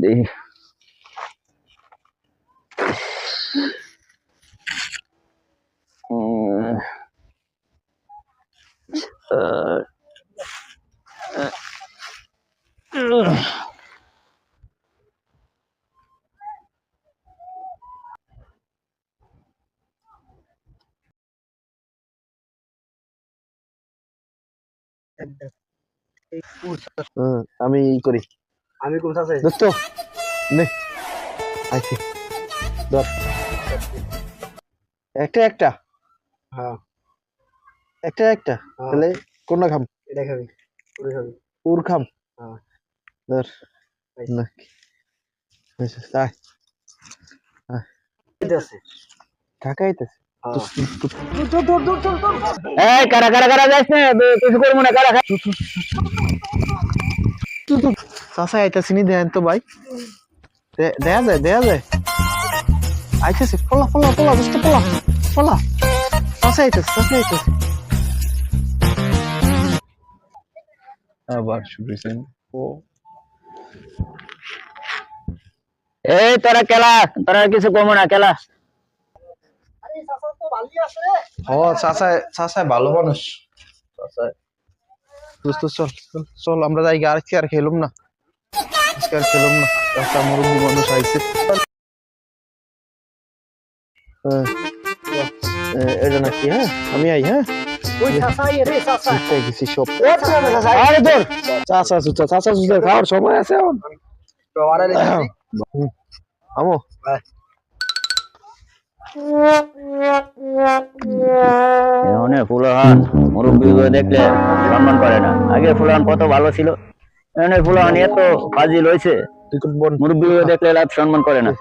দেখি আমি ই করি আমি কোন আছে দোস্ত নে আইছি ধর একটা একটা হ্যাঁ একটা একটা তাহলে কোনটা খাম এটা খাবি পুরো খাবি পুর খাম হ্যাঁ ধর না আয় এটা আছে কাকা আইতাছে হ্যাঁ এই কারা কারা কারা যাইছ না কিছু করব না কারা চাচা আইতাছে নি দেন তো ভাই দেয়া যায় আইতাছে পলা পলা পলা দোস্ত পলা পলা চাচা আইতাছে আবার শুরু ও এই তোরা খেলা তোরা কিছু কমো না খেলা আরে চাচা তো ভালোই আছে ও চাচা ভালো মানুষ চাচা দোস্ত চল আমরা যাই আর খেলুম না চাচা মুরব্বী মানুষ আইছে এটা নাকি হ্যাঁ আমি আই হ্যাঁ ওই চাচা রে চাচা গেছি সব ও চাচা আরে তোর চাচা খাওয়ার সময় আছে এখন তো আরে আমো এখন ফুলহান মুরব্বী দেখলে সম্মান করে না আগে ফুলহান কত ভালো ছিল এখন ফুলহান এত ফাজিল হয়েছে মুরব্বী দেখলে সম্মান করে না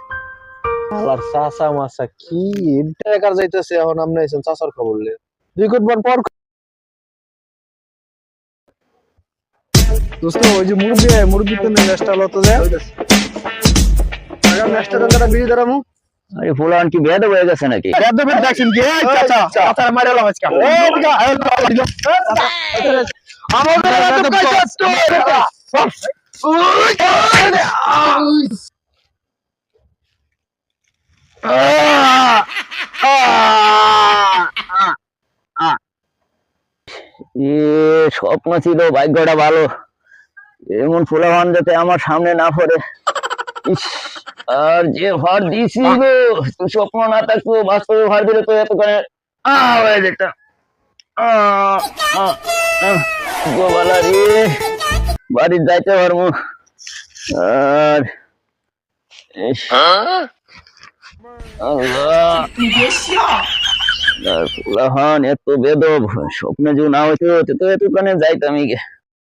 আল্লাহর চাচা মাসা কি টাকার যাইতেছে এখন আপনি আইছেন চাচার খবর লে দুই কোট বন পর দোস্ত ওই যে মুরব্বী তো নেস্টা লতো যায় আগা মাস্টার দ্বারা বিড়ি ধরামু আরে ফুলহান কি বেদ হয়ে গেছে নাকি বেদ বেদ দেখছেন কি চাচা চাচা মারলাম আজকে আমাদের এত কাজ স্বপ্ন ছিল ভাগ্যটা ভালো এমন ফুলহান যাতে আমার সামনে না পড়ে আর যে ভার দিছি গো তুই স্বপ্ন না থাকতো বাস্তবে ভার দিলে তো এতখানে হয়ে যেত গোবালা রে বাড়ির যাইতে পারবো আর ফুলহান এত বেদব স্বপ্নে যে না হইতো তো এতখানে যাইতাম